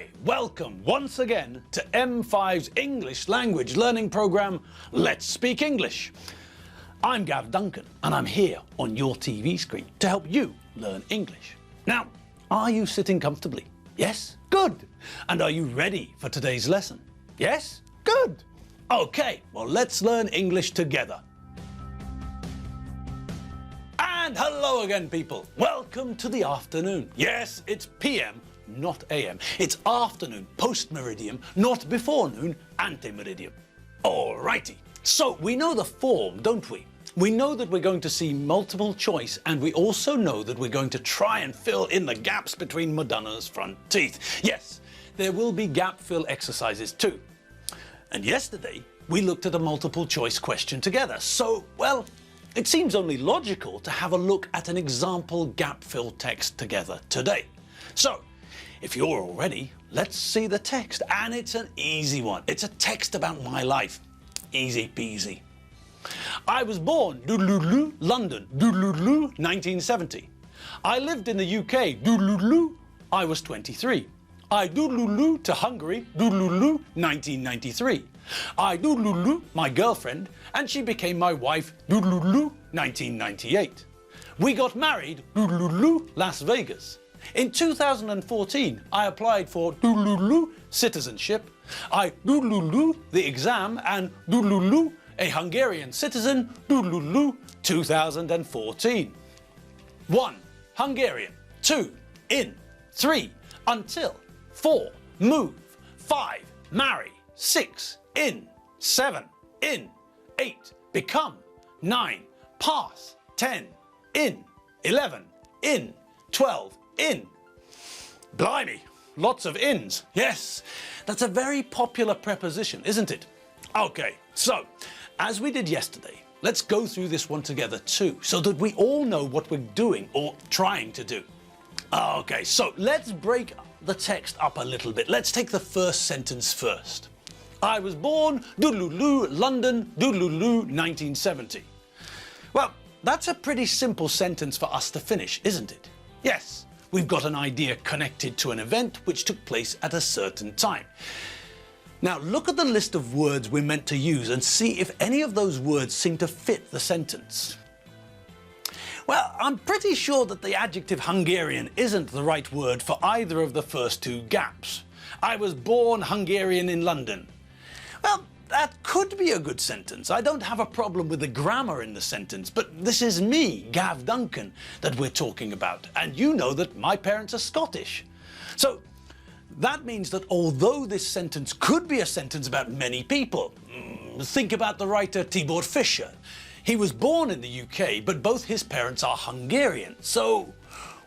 Hi, welcome once again to M5's English language learning program, Let's Speak English. I'm Gav Duncan and I'm here on your TV screen to help you learn English. Now, are you sitting comfortably? Yes? Good. And are you ready for today's lesson? Yes? Good. Okay, well let's learn English together. And hello again, people. Welcome to the afternoon. Yes, it's PM, not AM. It's afternoon, post-meridium, not before noon, ante-meridium. Alrighty. So we know the form, don't we? We know that we're going to see multiple choice, and we also know that we're going to try and fill in the gaps between Madonna's front teeth. Yes, there will be gap fill exercises too. And yesterday, we looked at a multiple choice question together. So, well, it seems only logical to have a look at an example gap fill text together today. So, if you're all ready, let's see the text. And it's an easy one. It's a text about my life. Easy peasy. I was born, doodaloo, London, doodaloo, 1970. I lived in the UK, doodaloo, I was 23. I doodaloo to Hungary, doodaloo, 1993. I doodaloo my girlfriend, and she became my wife, doodaloo, 1998. We got married, doodaloo, Las Vegas. In 2014, I applied for doodaloo citizenship. I doodaloo the exam and doodaloo a Hungarian citizen, doodaloo 2014. 1. Hungarian. 2. In. 3. Until. 4. Move. 5. Marry. 6. In. 7. In. 8. Become. 9. Pass. 10. In. 11. In. 12. In. Blimey, lots of ins. Yes, that's a very popular preposition, isn't it? Okay, so, as we did yesterday, let's go through this one together too, so that we all know what we're doing or trying to do. Okay, so let's break the text up a little bit. Let's take the first sentence first. I was born, doodaloo, London, doodaloo, 1970. Well, that's a pretty simple sentence for us to finish, isn't it? Yes. We've got an idea connected to an event which took place at a certain time. Now look at the list of words we're meant to use and see if any of those words seem to fit the sentence. Well, I'm pretty sure that the adjective Hungarian isn't the right word for either of the first two gaps. I was born Hungarian in London. Well, that could be a good sentence. I don't have a problem with the grammar in the sentence, but this is me, Gav Duncan, that we're talking about, and you know that my parents are Scottish. So that means that although this sentence could be a sentence about many people, think about the writer Tibor Fischer. He was born in the UK, but both his parents are Hungarian, so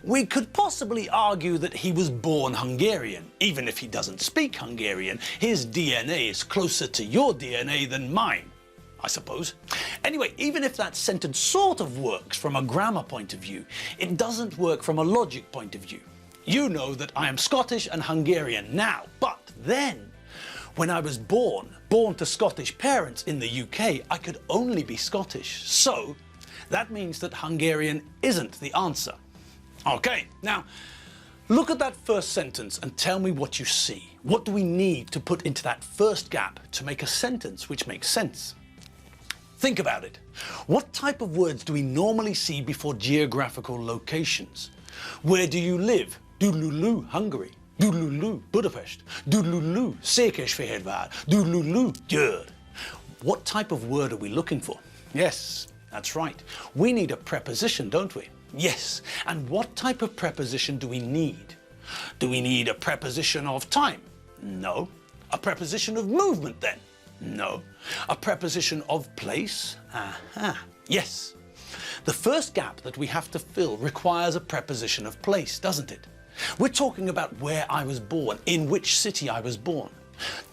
we could possibly argue that he was born Hungarian. Even if he doesn't speak Hungarian, his DNA is closer to your DNA than mine, I suppose. Anyway, even if that sentence sort of works from a grammar point of view, it doesn't work from a logic point of view. You know that I am Scottish and Hungarian now, but then, when I was born to Scottish parents in the UK, I could only be Scottish. So, that means that Hungarian isn't the answer. Okay, now, look at that first sentence and tell me what you see. What do we need to put into that first gap to make a sentence which makes sense? Think about it. What type of words do we normally see before geographical locations? Where do you live? Doodaloo, Hungary. Doodaloo, Budapest. Doodaloo, Székesfehérvár. Doodaloo, Győr. What type of word are we looking for? Yes, that's right. We need a preposition, don't we? Yes, and what type of preposition do we need? Do we need a preposition of time? No. A preposition of movement then? No. A preposition of place? Aha. Yes. The first gap that we have to fill requires a preposition of place, doesn't it? We're talking about where I was born, in which city I was born.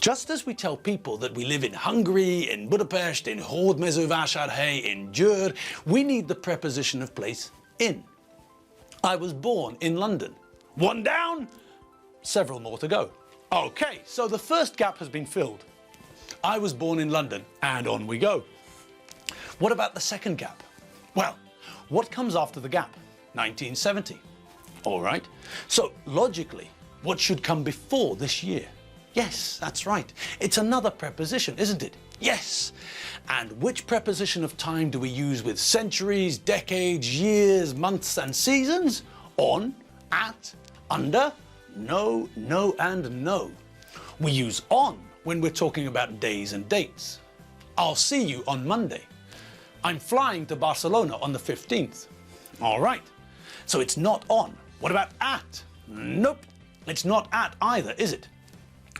Just as we tell people that we live in Hungary, in Budapest, in Hódmezővásárhely, in Győr, we need the preposition of place in. I was born in London. One down, several more to go. Okay, so the first gap has been filled. I was born in London, and on we go. What about the second gap? Well, what comes after the gap? 1970. All right, so logically, what should come before this year? Yes, that's right. It's another preposition, isn't it? Yes. And which preposition of time do we use with centuries, decades, years, months and seasons? On, at, under, no, no and no. We use on when we're talking about days and dates. I'll see you on Monday. I'm flying to Barcelona on the 15th. All right. So it's not on. What about at? Nope. It's not at either, is it?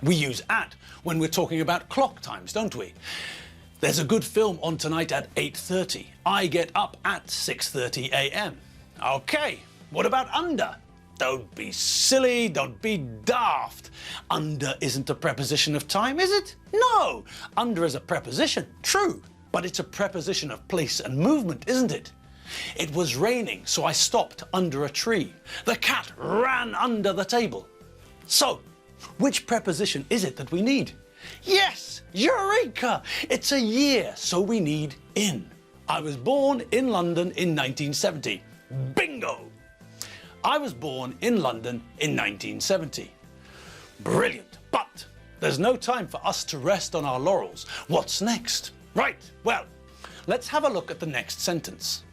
We use at when we're talking about clock times, don't we? There's a good film on tonight at 8:30. I get up at 6:30 a.m. Okay, what about under? Don't be silly, don't be daft. Under isn't a preposition of time, is it? No, under is a preposition, true, but it's a preposition of place and movement, isn't it? It was raining, so I stopped under a tree. The cat ran under the table. So, which preposition is it that we need? Yes, eureka! It's a year, so we need in. I was born in London in 1970. Bingo! I was born in London in 1970. Brilliant, but there's no time for us to rest on our laurels. What's next? Right, well, let's have a look at the next sentence.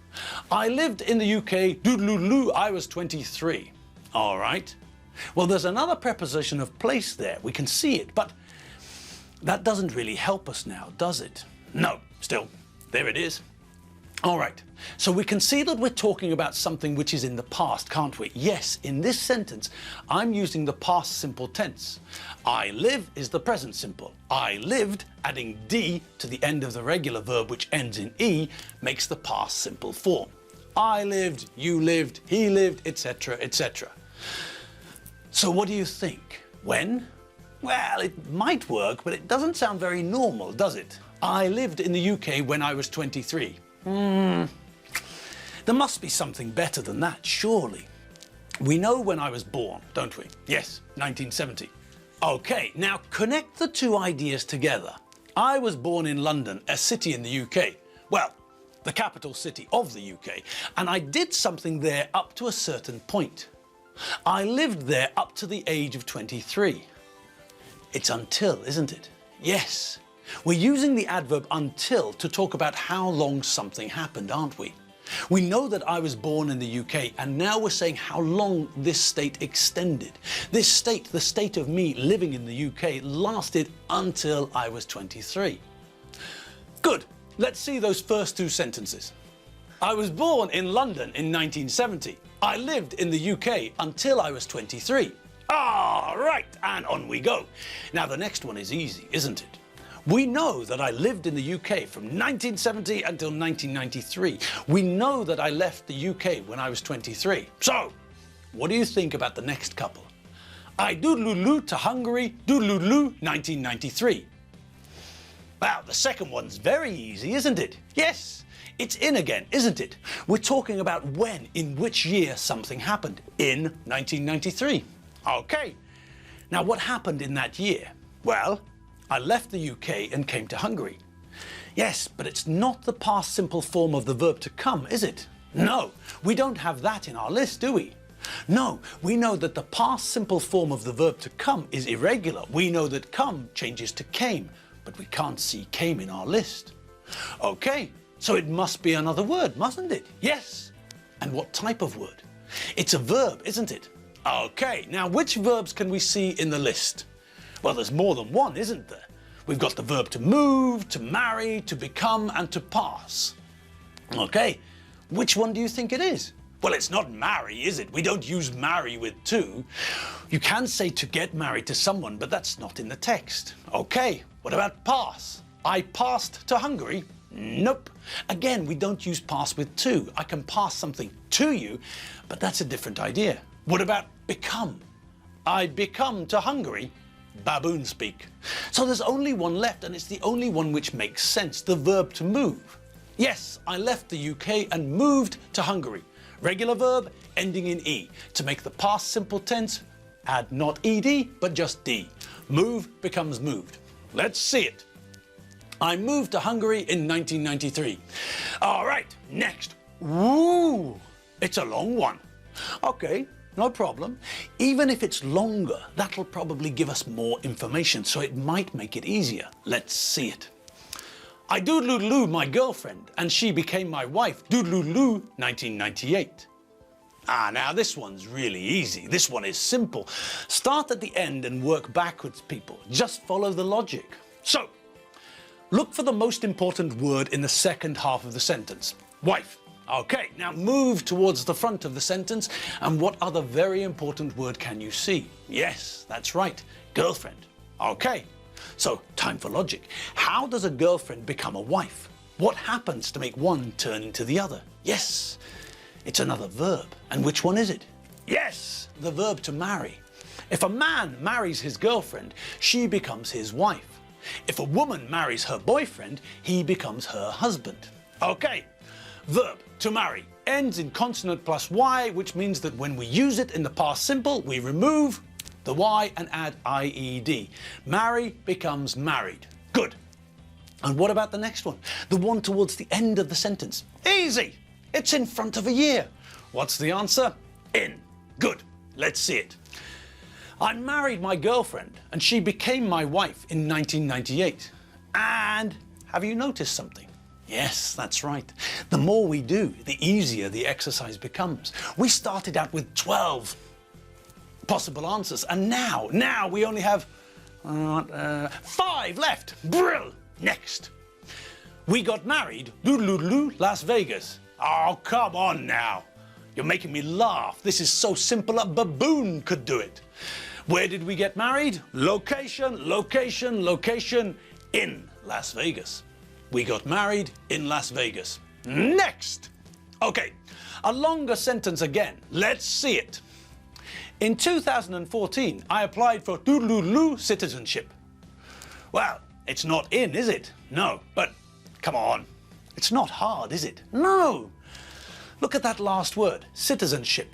I lived in the UK, doodaloo, I was 23. All right. Well, there's another preposition of place there. We can see it, but that doesn't really help us now, does it? No, still, there it is. All right, so we can see that we're talking about something which is in the past, can't we? Yes, in this sentence, I'm using the past simple tense. I live is the present simple. I lived, adding D to the end of the regular verb which ends in E, makes the past simple form. I lived, you lived, he lived, etc., etc. So what do you think? When? Well, it might work, but it doesn't sound very normal, does it? I lived in the UK when I was 23. There must be something better than that, surely. We know when I was born, don't we? Yes, 1970. Okay, now connect the two ideas together. I was born in London, a city in the UK. Well, the capital city of the UK, and I did something there up to a certain point. I lived there up to the age of 23. It's until, isn't it? Yes. We're using the adverb until to talk about how long something happened, aren't we? We know that I was born in the UK, and now we're saying how long this state extended. This state, the state of me living in the UK, lasted until I was 23. Good. Let's see those first two sentences. I was born in London in 1970. I lived in the UK until I was 23. Ah, right, and on we go. Now the next one is easy, isn't it? We know that I lived in the UK from 1970 until 1993. We know that I left the UK when I was 23. So, what do you think about the next couple? I doodaloo to Hungary, doodaloo 1993. Well, the second one's very easy, isn't it? Yes, it's in again, isn't it? We're talking about when, in which year something happened, in 1993. Okay, now what happened in that year? Well, I left the UK and came to Hungary. Yes, but it's not the past simple form of the verb to come, is it? No, we don't have that in our list, do we? No, we know that the past simple form of the verb to come is irregular. We know that come changes to came, but we can't see came in our list. Okay, so it must be another word, mustn't it? Yes. And what type of word? It's a verb, isn't it? Okay, now which verbs can we see in the list? Well, there's more than one, isn't there? We've got the verb to move, to marry, to become, and to pass. Okay, which one do you think it is? Well, it's not marry, is it? We don't use marry with to. You can say to get married to someone, but that's not in the text. Okay, what about pass? I passed to Hungary? Nope. Again, we don't use pass with to. I can pass something to you, but that's a different idea. What about become? I become to Hungary? Baboon speak. So there's only one left, and it's the only one which makes sense, the verb to move. Yes, I left the UK and moved to Hungary. Regular verb ending in E. To make the past simple tense, add not ed, but just d. Move becomes moved. Let's see it. I moved to Hungary in 1993. All right, next. Ooh, it's a long one. Okay, no problem. Even if it's longer, that'll probably give us more information, so it might make it easier. Let's see it. I doodloo my girlfriend, and she became my wife. Doodloo 1998. Now this one's really easy. This one is simple. Start at the end and work backwards, people. Just follow the logic. So, look for the most important word in the second half of the sentence. Wife. Okay, now move towards the front of the sentence, and what other very important word can you see? Yes, that's right, girlfriend. Okay, so time for logic. How does a girlfriend become a wife? What happens to make one turn into the other? Yes, it's another verb. And which one is it? Yes, the verb to marry. If a man marries his girlfriend, she becomes his wife. If a woman marries her boyfriend, he becomes her husband. Okay, verb to marry ends in consonant plus y, which means that when we use it in the past simple, we remove the y and add ied. Marry becomes married. Good. And what about the next one? The one towards the end of the sentence. Easy. It's in front of a year. What's the answer? In. Good. Let's see it. I married my girlfriend and she became my wife in 1998. And have you noticed something? Yes, that's right. The more we do, the easier the exercise becomes. We started out with 12 possible answers, and now we only have 5 left. Brill! Next. We got married, doodloo, Las Vegas. Oh, come on now. You're making me laugh. This is so simple a baboon could do it. Where did we get married? Location, location, location, in Las Vegas. We got married in Las Vegas. Next! Okay, a longer sentence again. Let's see it. In 2014, I applied for doodloo citizenship. Well, it's not in, is it? No, but come on. It's not hard, is it? No! Look at that last word, citizenship.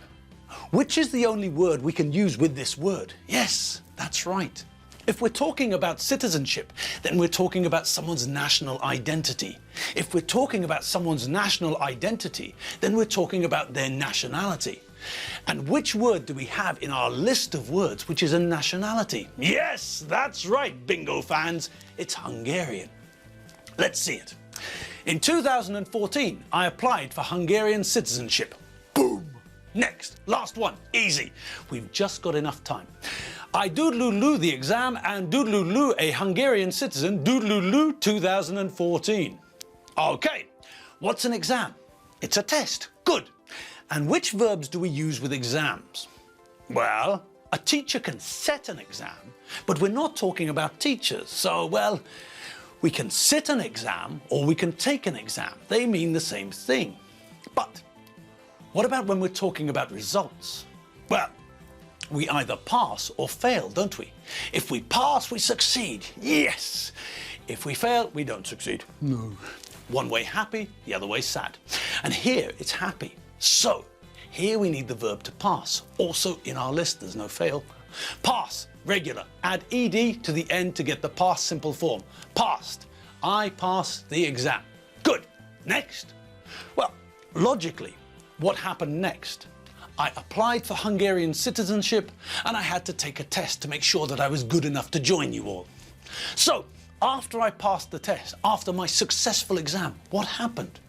Which is the only word we can use with this word? Yes, that's right. If we're talking about citizenship, then we're talking about someone's national identity. If we're talking about someone's national identity, then we're talking about their nationality. And which word do we have in our list of words which is a nationality? Yes, that's right, bingo fans. It's Hungarian. Let's see it. In 2014, I applied for Hungarian citizenship. Boom! Next, last one, easy. We've just got enough time. I doodloo the exam and doodloo a Hungarian citizen, doodloo 2014. Okay, what's an exam? It's a test. Good. And which verbs do we use with exams? Well, a teacher can set an exam, but we're not talking about teachers. So, well, we can sit an exam or we can take an exam. They mean the same thing. But what about when we're talking about results? Well, we either pass or fail, don't we? If we pass, we succeed. Yes. If we fail, we don't succeed. No. One way happy, the other way sad. And here it's happy. So, here we need the verb to pass. Also in our list, there's no fail. Pass, regular. Add ed to the end to get the past simple form. Passed. I passed the exam. Good. Next. Well, logically, what happened next? I applied for Hungarian citizenship and I had to take a test to make sure that I was good enough to join you all. So, after I passed the test, after my successful exam, what happened?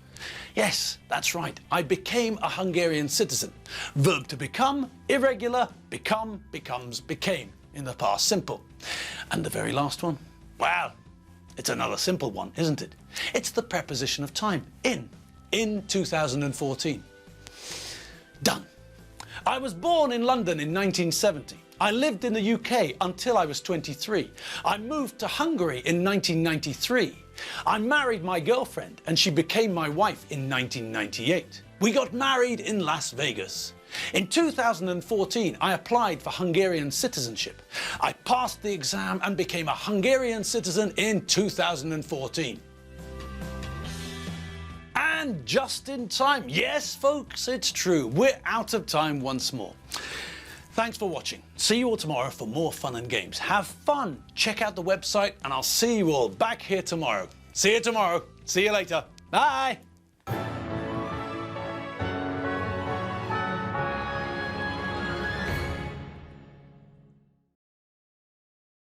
Yes, that's right, I became a Hungarian citizen. Verb to become, irregular, become, becomes, became in the past simple. And the very last one? Well, it's another simple one, isn't it? It's the preposition of time, in 2014. Done. I was born in London in 1970. I lived in the UK until I was 23. I moved to Hungary in 1993. I married my girlfriend and she became my wife in 1998. We got married in Las Vegas. In 2014, I applied for Hungarian citizenship. I passed the exam and became a Hungarian citizen in 2014. And just in time. Yes, folks, it's true. We're out of time once more. Thanks for watching. See you all tomorrow for more fun and games. Have fun. Check out the website and I'll see you all back here tomorrow. See you tomorrow. See you later. Bye.